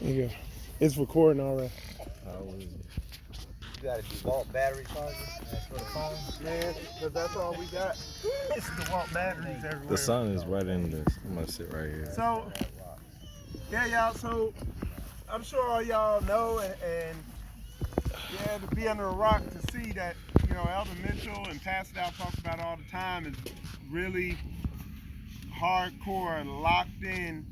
There you go. It's recording already. You got a DeWalt battery charger for the phone? Yeah, because that's all we got. It's DeWalt batteries everywhere. The sun is right in this. I'm gonna sit right here. So, yeah, y'all. So, I'm sure all y'all know and yeah, to be under a rock to see that, you know, Elder Mitchell and Pastor Dow talk about all the time is really hardcore, locked in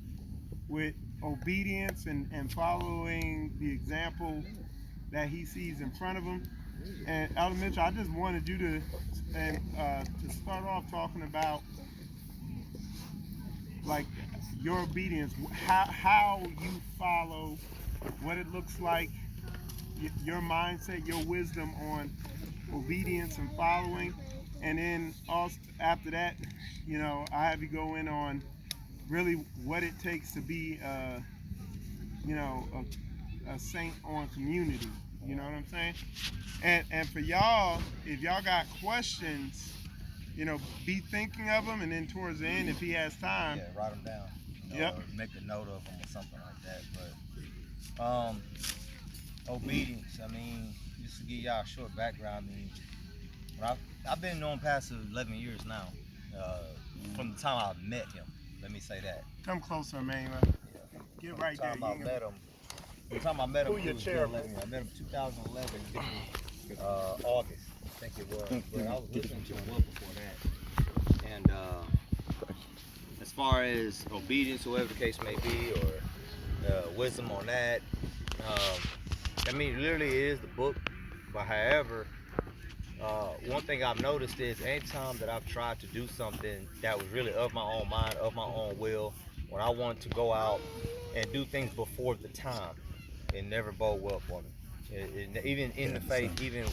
with obedience and following the example that he sees in front of him. And Elder Mitchell, I just wanted you to start off talking about like your obedience, how you follow, what it looks like, your mindset, your wisdom on obedience and following, and then also after that, you know, I have you go in on really what it takes to be, you know, a saint on community. You know what I'm saying? And for y'all, if y'all got questions, you know, be thinking of them, and then towards the end, if he has time, Yeah, write them down. You know, yep. Or make a note of them or something like that. But obedience. I mean, just to give y'all a short background. I mean, when I've been knowing Pastor 11 years now. From the time I met him. Let me say that. Come closer, Emmanuel. Yeah. Get right there. The time I met him, Pull your chair up. I met him 2011, August, I think it was. But I was listening to him well before that. And as far as obedience, whatever the case may be, or wisdom on that, I mean, literally it is the book. But however, one thing I've noticed is anytime that I've tried to do something that was really of my own mind, of my own will, when I want to go out and do things before the time, it never bode well for me. Even in the faith, even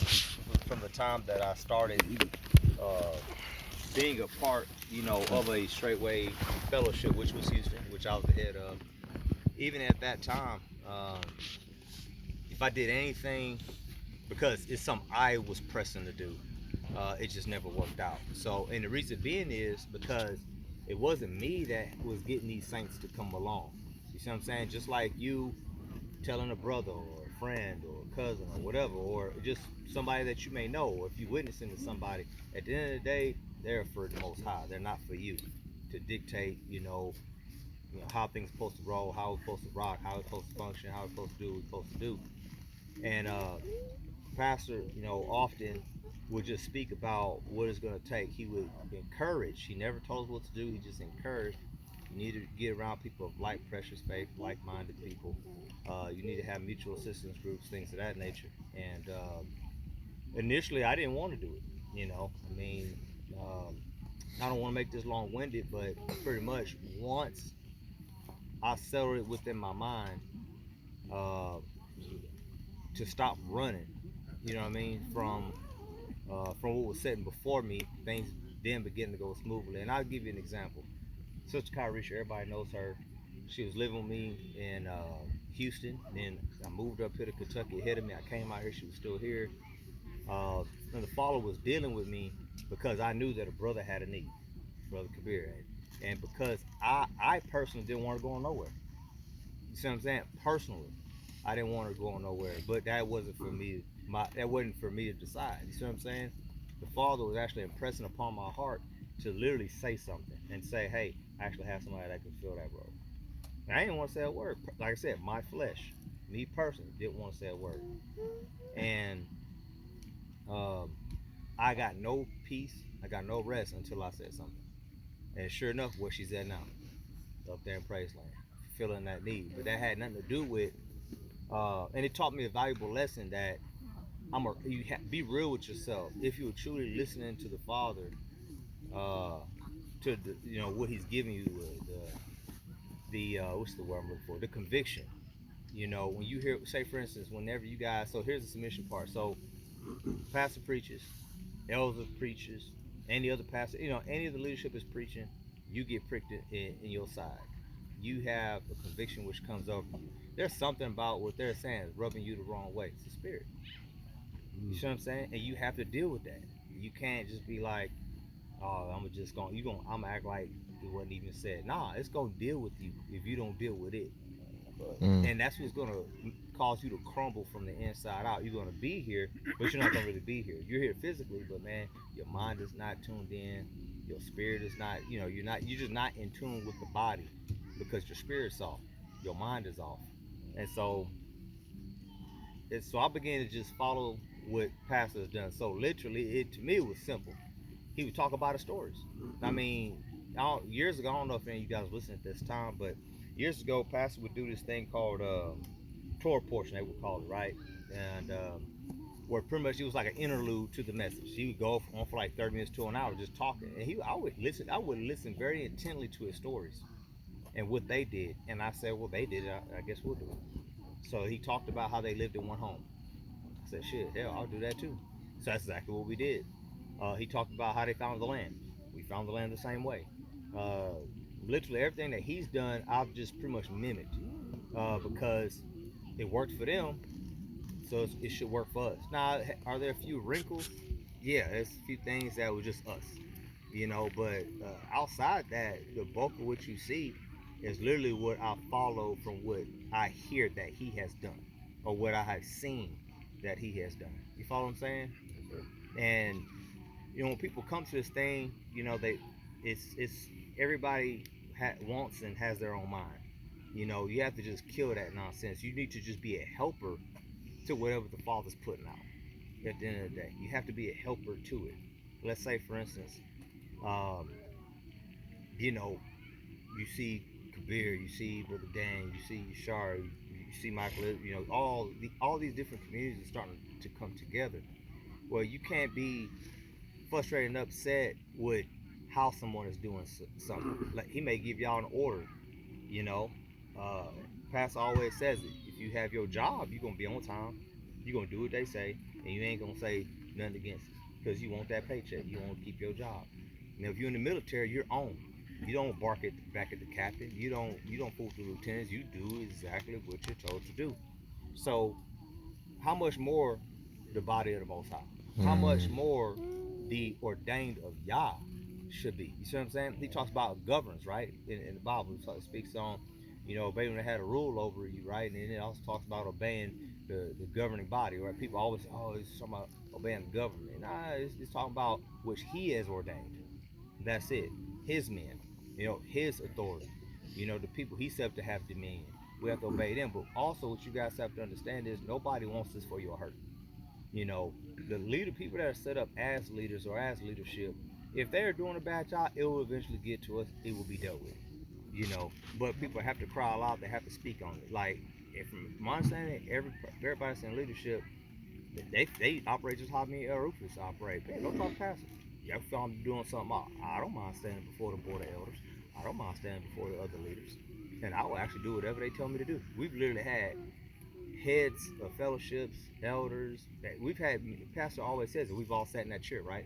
from the time that I started being a part, you know, of a Straitway fellowship, which was Houston, which I was the head of. Even at that time, if I did anything, because it's something I was pressing to do, it just never worked out. So, and the reason being is because it wasn't me that was getting these saints to come along. You see what I'm saying? Just like you telling a brother or a friend or a cousin or whatever, or just somebody that you may know, or if you're witnessing to somebody, at the end of the day, they're for the Most High. They're not for you to dictate, you know, how things are supposed to roll, how we're supposed to rock, how we're supposed to function, how we're supposed to do what we're supposed to do. And Pastor, you know, often would just speak about what it's going to take. He would encourage. He never told us what to do. He just encouraged. You need to get around people of like precious faith, like-minded people. You need to have mutual assistance groups, things of that nature. And initially, I didn't want to do it. You know, I mean, I don't want to make this long-winded, but pretty much once I settled it within my mind to stop running, you know what I mean, from what was sitting before me, things then begin to go smoothly. And I'll give you an example. Sister Kyrisha, everybody knows her. She was living with me in Houston. Then I moved up here to Kentucky ahead of me. I came out here, she was still here. And the father was dealing with me because I knew that a brother had a need, Brother Kabir. And because I personally didn't want to go nowhere. You see what I'm saying? Personally, I didn't want to go nowhere. But that wasn't for me. That wasn't for me to decide. You see what I'm saying? The father was actually impressing upon my heart to literally say something and say, hey, I actually have somebody that can fill that role. And I didn't want to say a word. Like I said, my flesh, me personally, didn't want to say a word. And I got no peace, I got no rest until I said something. And sure enough, where she's at now, up there in Praise Land, feeling that need. But that had nothing to do with, and it taught me a valuable lesson that be real with yourself. If you're truly listening to the Father, to the, you know, what He's giving you, the what's the word I'm looking for? The conviction. You know, when you hear, say for instance, whenever you guys, so here's the submission part. So, pastor preaches, elder preaches, any other pastor, you know, any of the leadership is preaching, you get pricked in your side. You have a conviction which comes over you. There's something about what they're saying is rubbing you the wrong way. It's the spirit. You see what I'm saying? And you have to deal with that. You can't just be like, oh, I'm gonna act like it wasn't even said. Nah, it's gonna deal with you if you don't deal with it. And that's what's gonna cause you to crumble from the inside out. You're gonna be here, but you're not gonna really be here. You're here physically, but man, your mind is not tuned in. Your spirit is not, you're just not in tune with the body because your spirit's off, your mind is off. And so I began to just follow what Pastor has done. So literally, to me, it was simple. He would talk about his stories. I mean, years ago, I don't know if any of you guys listen at this time, but years ago, Pastor would do this thing called Torah portion, they would call it, right? And where pretty much it was like an interlude to the message. He would go on for like 30 minutes to an hour just talking, and I would listen very intently to his stories and what they did. And I said, well, they did it, I guess we'll do it. So he talked about how they lived in one home. I said, shit, hell, I'll do that too. So that's exactly what we did. He talked about how they found the land. We found the land the same way. Uh, Literally everything that he's done, I've just pretty much mimicked because it worked for them, so it should work for us. Now, are there a few wrinkles? Yeah, there's a few things that were just us, but outside that, the bulk of what you see is literally what I follow from what I hear that he has done or what I have seen that he has done. You follow what I'm saying? And when people come to this thing, it's everybody wants and has their own mind. You have to just kill that nonsense. You need to just be a helper to whatever the Father's putting out. At the end of the day, you have to be a helper to it. Let's say, for instance, um, you see Kabir, you see Brother Dan, you see Shar, you see Michael. All these different communities are starting to come together. Well, you can't be frustrated and upset with how someone is doing something. Like he may give y'all an order, you know. Pastor always says it. If you have your job, you're gonna be on time. You're gonna do what they say, and you ain't gonna say nothing against it because you want that paycheck. You want to keep your job. If you're in the military, you're on. You don't bark back at the captain. You don't fool the lieutenants. You do exactly what you're told to do. So, how much more the body of the Most High? How much more the ordained of Yah should be? You see what I'm saying? He talks about governance, right? In the Bible, it speaks on, obeying when they had a rule over you, right? And then it also talks about obeying the governing body, right? People always say, oh, it's talking about obeying the government. Nah, it's talking about which he has ordained. That's it. His men, his authority. The people he set up to have dominion. We have to obey them. But also what you guys have to understand is nobody wants this for your hurt. The people that are set up as leaders or as leadership, if they're doing a bad job, it will eventually get to us. It will be dealt with. But people have to cry out. They have to speak on it. Like, from my understanding, everybody that's in leadership, they operate just how me and El Rufus operate. Man, don't talk past it. Yeah, if I'm doing something, I don't mind standing before the board of elders. I don't mind standing before the other leaders. And I will actually do whatever they tell me to do. We've literally had heads of fellowships, elders. We've had, Pastor always says that we've all sat in that chair, right?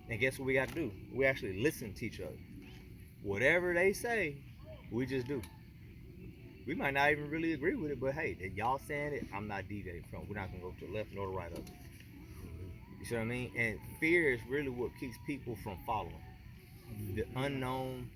And guess what we got to do? We actually listen to each other. Whatever they say, we just do. We might not even really agree with it, but hey, if y'all saying it, I'm not deviating from it. We're not going to go to the left nor the right of it. You see what I mean? And fear is really what keeps people from following. The unknown,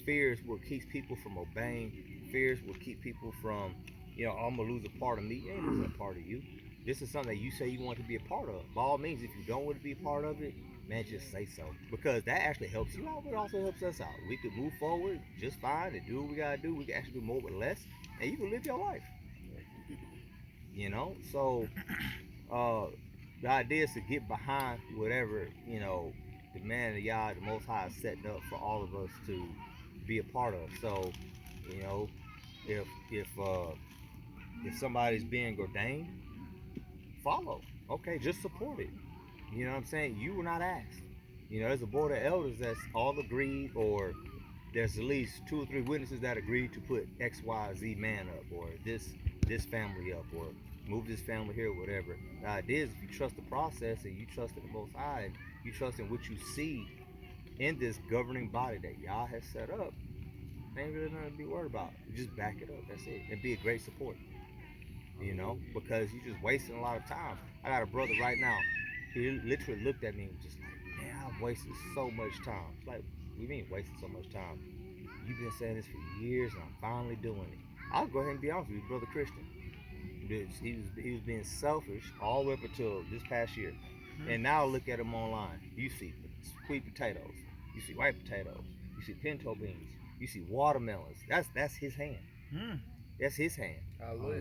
fear is what keeps people from obeying. Fear is what keep people from, I'm going to lose a part of me. You ain't losing a part of you. This is something that you say you want to be a part of. By all means, if you don't want to be a part of it, man, just say so. Because that actually helps you out, but it also helps us out. We could move forward just fine and do what we got to do. We can actually do more with less, and you can live your life. So the idea is to get behind whatever, the man of Yah, the Most High, is setting up for all of us to be a part of. So, if somebody's being ordained, follow. Okay, just support it. You know what I'm saying? You were not asked. There's a board of elders that's all agreed, or there's at least 2 or 3 witnesses that agreed to put X, Y, Z man up, or this family up, or move this family here, or whatever. The idea is if you trust the process and you trust in the Most High and you trust in what you see in this governing body that Yah has set up, ain't really nothing to be worried about. You just back it up. That's it. And be a great support. Because you're just wasting a lot of time. I got a brother right now. He literally looked at me and was just like, man, I've wasted so much time. It's like, what do you mean wasting so much time? You've been saying this for years and I'm finally doing it. I'll go ahead and be honest with you, Brother Christian. He was being selfish all the way up until this past year. And now look at him online. You see sweet potatoes. You see white potatoes. You see pinto beans. You see watermelons. That's his hand. That's his hand.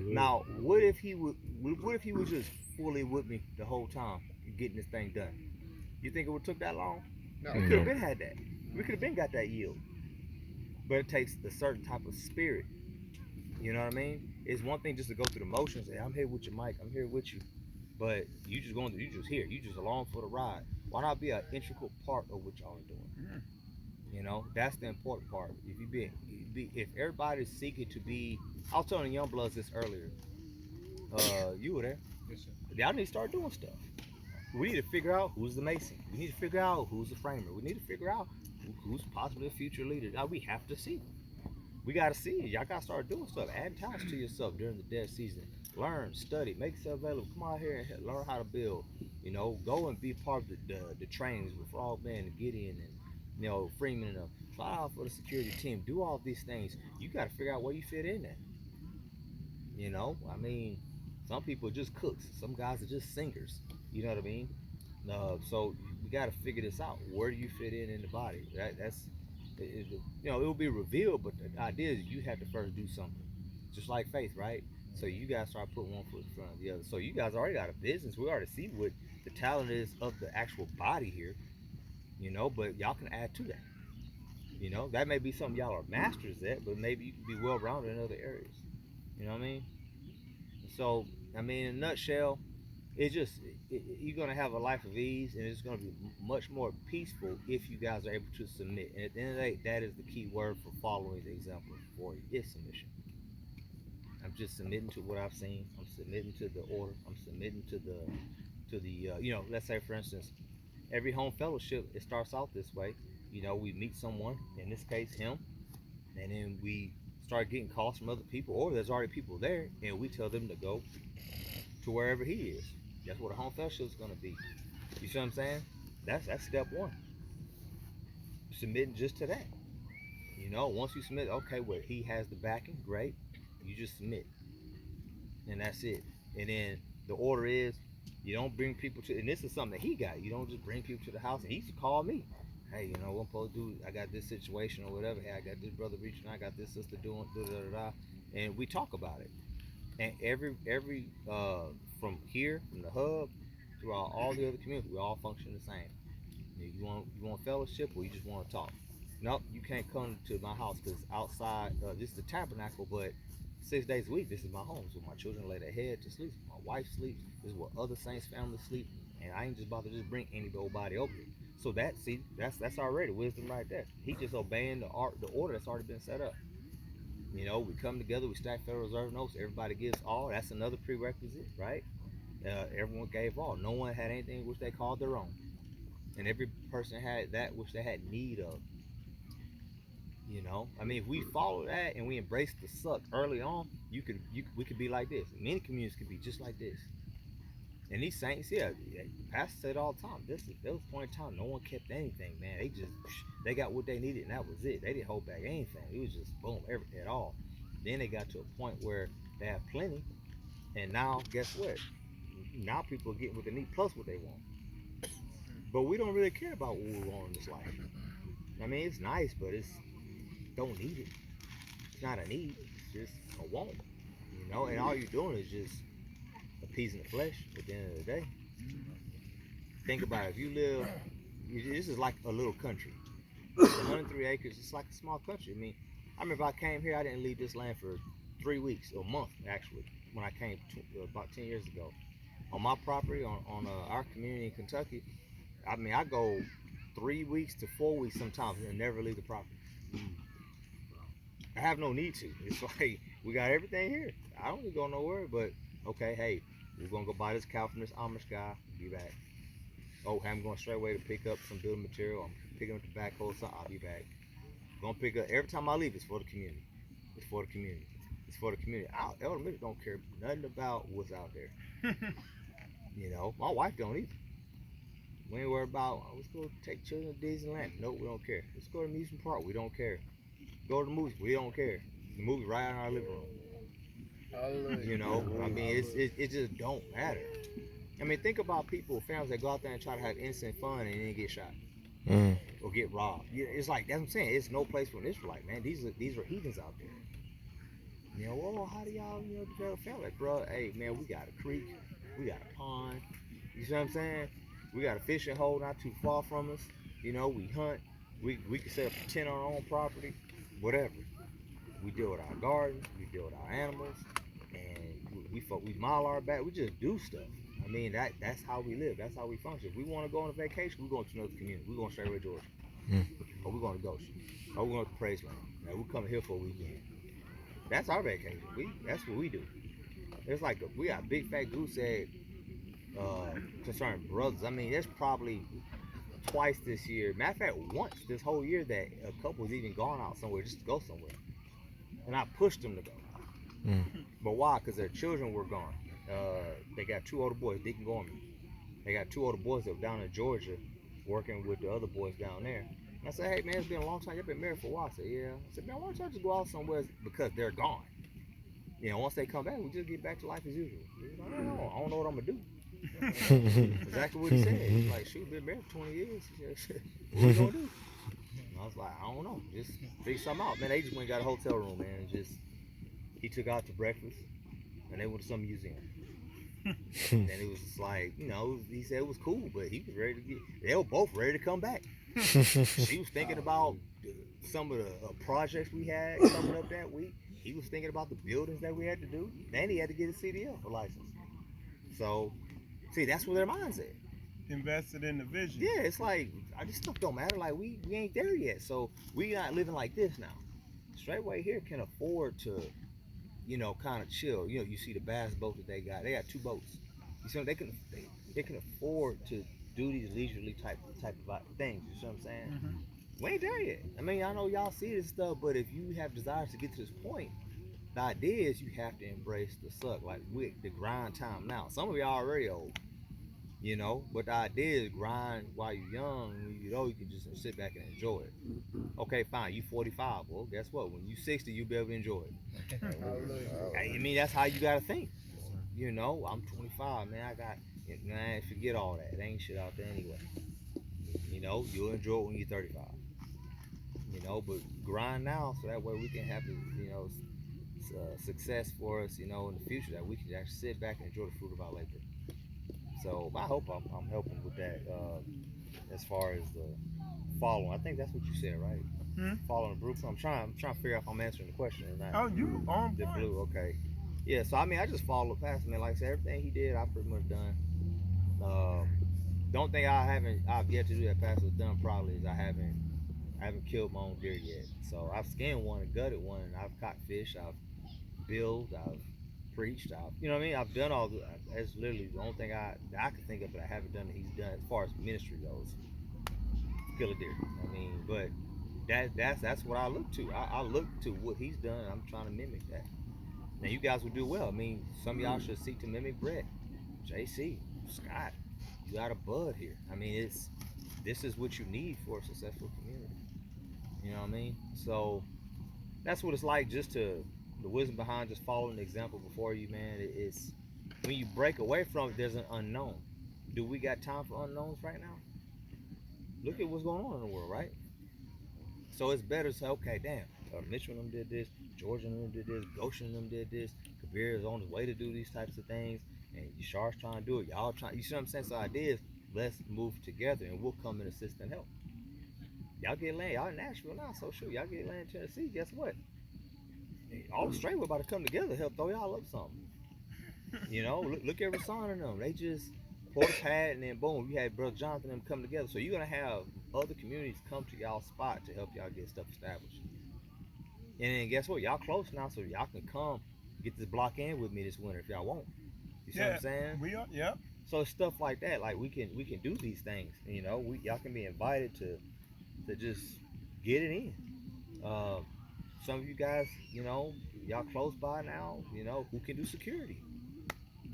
Now, what if he would just fully with me the whole time getting this thing done? You think it would took that long? No. We could have been had that. We could have been got that yield. But it takes a certain type of spirit. You know what I mean? It's one thing just to go through the motions. Hey, I'm here with you, Mike. I'm here with you. But you just here. You just along for the ride. Why not be an integral part of what y'all are doing? You know, that's the important part. If everybody's seeking to be, I was telling Young Bloods this earlier. You were there. Yes, sir. Y'all need to start doing stuff. We need to figure out who's the mason. We need to figure out who's the framer. We need to figure out who's possibly a future leader. Now we have to see. We got to see it. Y'all got to start doing stuff. Add talents to yourself during the dead season. Learn, study, make yourself available. Come out here and learn how to build. You know, go and be part of the trainings with Frogman and Gideon and, you know, Freeman and them. Try out for the security team. Do all these things. You got to figure out where you fit in at. You know, I mean, some people are just cooks. Some guys are just singers. You know what I mean? So we got to figure this out. Where do you fit in the body? You know, it will be revealed, but the idea is you have to first do something. Just like faith, right? So you guys start putting one foot in front of the other. So you guys already got a business. We already see what the talent is of the actual body here, you know, but y'all can add to that. You know, that may be something y'all are masters at, but maybe you can be well-rounded in other areas. You know what I mean? So, I mean, in a nutshell, you're going to have a life of ease, and it's going to be much more peaceful if you guys are able to submit. And at the end of the day, that is the key word for following the example for you, is submission. I'm just submitting to what I've seen. I'm submitting to the order. I'm submitting to the you know, let's say, for instance, every home fellowship, it starts out this way. You know, we meet someone, in this case, him, and then we start getting calls from other people, or there's already people there, and we tell them to go to wherever he is. That's what a home fellowship is going to be. You see what I'm saying? That's step one. Submitting just to that. You know, once you submit, okay, well, he has the backing, great. You just submit, and that's it. And then the order is, you don't bring people to, and this is something that he got. You don't just bring people to the house. And he used to call me. Hey, you know what I'm supposed to do? I got this situation or whatever. Hey, I got this brother reaching. I got this sister doing da da da da, and we talk about it. And every from here, from the hub, throughout all the other communities, we all function the same. You want fellowship, or you just want to talk? Nope, you can't come to my house because outside, this is the tabernacle, but 6 days a week, this is my home. So my children lay their head to sleep. My wife sleeps. This is where other saints' families sleep. And I ain't just about to just bring anybody over here. So that's already wisdom right there. He just obeying the order that's already been set up. You know, we come together, we stack Federal Reserve notes, everybody gives all. That's another prerequisite, right? Everyone gave all. No one had anything which they called their own. And every person had that which they had need of. You know, I mean, if we follow that and we embrace the suck early on, we could be like this. Many communities could be just like this. And these saints, yeah, the pastor said all the time, there was a point in time no one kept anything, man. They got what they needed, and that was it. They didn't hold back anything. It was just boom, at all. Then they got to a point where they have plenty, and now guess what? Now people are getting what they need plus what they want. But we don't really care about what we want in this life. I mean, it's nice, but don't need it. It's not a need, it's just a want. You know, and all you're doing is just appeasing the flesh at the end of the day. Think about it. If you live, this is like a little country. It's 103 acres. It's like a small country. I mean, I remember I came here, I didn't leave this land for 3 weeks, or a month actually, when I came about 10 years ago. On my property, on our community in Kentucky, I mean, I go 3 weeks to 4 weeks sometimes and never leave the property. I have no need to. It's like, we got everything here. I don't need to go nowhere, but okay, hey, we're gonna go buy this cow from this Amish guy, be back. Oh, hey, I'm going Straitway to pick up some building material. I'm picking up the backhoe, so I'll be back. I'm gonna pick up, every time I leave, it's for the community. It's for the community. It's for the community. Elder Mitch don't care nothing about what's out there. You know, my wife don't either. We ain't worried about, let's go take children to Disneyland. Nope, we don't care. Let's go to the amusement park. We don't care. Go to the movies. We don't care. The movie right in our living room. Hallelujah. You know, I mean, it just don't matter. I mean, think about people, families that go out there and try to have innocent fun and then get shot or get robbed. It's like that's what I'm saying. It's no place for an Israelite, man. These are heathens out there. You know, oh, how do y'all develop family? Like, bro, hey man, we got a creek, we got a pond. You see what I'm saying? We got a fishing hole not too far from us. You know, we hunt. We can set up a tent on our own property, whatever. We deal with our gardens, we deal with our animals, and we mile our back. We just do stuff. I mean, that's how we live. That's how we function. If we want to go on a vacation, we're going to another community. We're going to Straitway, Georgia. Or we're going to Goshen. Or we're going to Praise Land. Now, we're coming here for a weekend. That's our vacation. That's what we do. It's like we got a big fat goose egg concerning brothers. I mean, there's probably twice this year. Matter of fact, once this whole year that a couple's even gone out somewhere just to go somewhere. And I pushed them to go. But why? Because their children were gone. They got 2 older boys, Dick and Gorman. They got 2 older boys that were down in Georgia working with the other boys down there. And I said, hey man, it's been a long time. You've been married for a while. I said, yeah. I said, man, why don't y'all just go out somewhere because they're gone? You know, once they come back, we just get back to life as usual. Like, I don't know what I'm going to do. Exactly what he said. He's like, shoot, been married for 20 years. What you going to do? And I was like, I don't know. Just figure something out. Man, they just went and got a hotel room, man. And just, he took out to breakfast. And they went to some museum. And it was just like, you know, he said it was cool, but he was ready to they were both ready to come back. She was thinking about some of the projects we had coming up that week. He was thinking about the buildings that we had to do. And he had to get a CDL license. So, see, that's where their mind's at. Invested in the vision. Yeah, it's like, this stuff don't matter. Like, we ain't there yet. So, we not living like this now. Straitway here can afford to, you know, kind of chill. You know, you see the bass boat that they got. They got 2 boats. You see, they can afford to do these leisurely type of things. You see what I'm saying? We ain't there yet. I mean, I know y'all see this stuff, but if you have desires to get to this point, the idea is you have to embrace the suck, like with the grind time now. Some of y'all already old, you know, but the idea is grind while you're young. When you're old, you can just sit back and enjoy it. Okay, fine, you 45. Well, guess what? When you 60, you'll be able to enjoy it. I mean, that's how you gotta think. You know, I'm 25, man. Man, forget all that. There ain't shit out there anyway. You know, you'll enjoy it when you're 35. You know, but grind now so that way we can have, you know, success for us, you know, in the future, that we can actually sit back and enjoy the fruit of our labor. So I hope I'm helping with that as far as the following. I think that's what you said, right? Following the group. I'm trying to figure out if I'm answering the question or not. Oh, you on The point. blue, okay. Yeah, so I mean, I just followed past, man. Like I said, everything he did, I pretty much done. The only thing I've yet to do that Pastor's done probably is I haven't killed my own deer yet. So I've skinned one and gutted one, and I've caught fish, I've billed, I've preached, you know what I mean? I've done all the, that's literally the only thing I can think of that I haven't done that he's done as far as ministry goes. Kill a deer. I mean, but that's what I look to. I look to what he's done, and I'm trying to mimic that. Now you guys would do well. I mean, some of y'all should seek to mimic Brett, JC, Scott. You got a bud here. I mean, this is what you need for a successful community. You know what I mean? So that's what it's like. Just the wisdom behind just following the example before you, man. It's when you break away from it, there's an unknown. Do we got time for unknowns right now? Look at what's going on in the world, right? So it's better to say, okay, damn, Mitchell and them did this, Georgia and them did this, Goshen and them did this, Kabir is on his way to do these types of things, and Yashar's trying to do it, y'all trying, you see what I'm saying? So the idea is, let's move together and we'll come and assist and help. Y'all get land, y'all in Nashville now, so sure, y'all get land in Tennessee, guess what? All the Straitway about to come together to help throw y'all up something. You know, look at Rasan and them, they just poured a pad and then boom, you had Brother Jonathan and them come together. So you're gonna have other communities come to y'all spot to help y'all get stuff established. And then guess what? Y'all close now, so y'all can come get this block in with me this winter if y'all want. You see what I'm saying? We are, yep. So it's stuff like that. Like we can do these things. You know, y'all can be invited to just get it in. Some of you guys, you know, y'all close by now. You know, who can do security?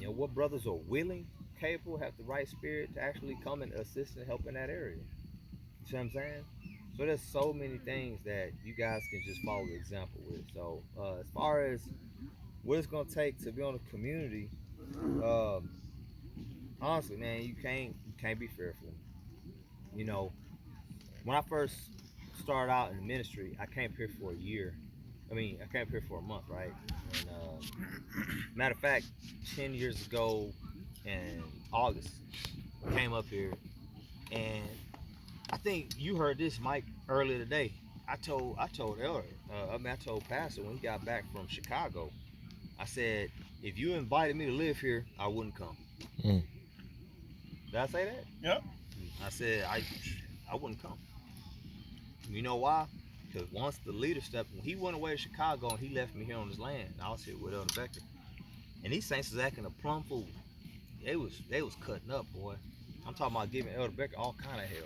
You know, what brothers are willing, capable, have the right spirit to actually come and assist and help in that area. You see what I'm saying? So there's so many things that you guys can just follow the example with. So as far as what it's gonna take to build a community, um, honestly, man, you can't be fearful. You know, when I first started out in the ministry, I came here for a year. I mean, I came here for a month, right? And matter of fact, 10 years ago in August, I came up here, and I think you heard this, Mike, earlier today. I told Elder, I told Pastor when he got back from Chicago. I said, if you invited me to live here, I wouldn't come. Mm. Did I say that? Yep. I said I wouldn't come. You know why? Because once the leader stepped, when he went away to Chicago and he left me here on this land, I was here with Elder Becker, and these saints was acting a plumb fool. They was cutting up, boy. I'm talking about giving Elder Becker all kind of hell.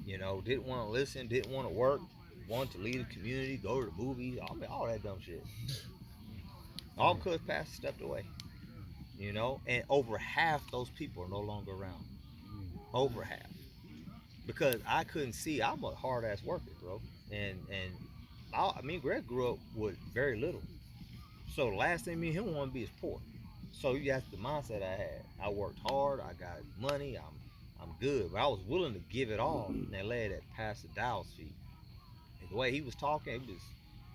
You know, didn't want to listen, didn't want to work, wanted to leave the community, go to the movies, all that dumb shit. All because Pastor stepped away. You know, and over half those people are no longer around. Over half. Because I couldn't see. I'm a hard ass worker, bro. And I mean, Greg grew up with very little. So the last thing me and him want to be is poor. So that's the mindset I had. I worked hard. I got money. I'm good. But I was willing to give it all and lay it at Pastor Dow's feet. And the way he was talking, it was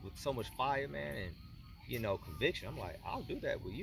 with so much fire, man, and conviction. I'm like, I'll do that with you.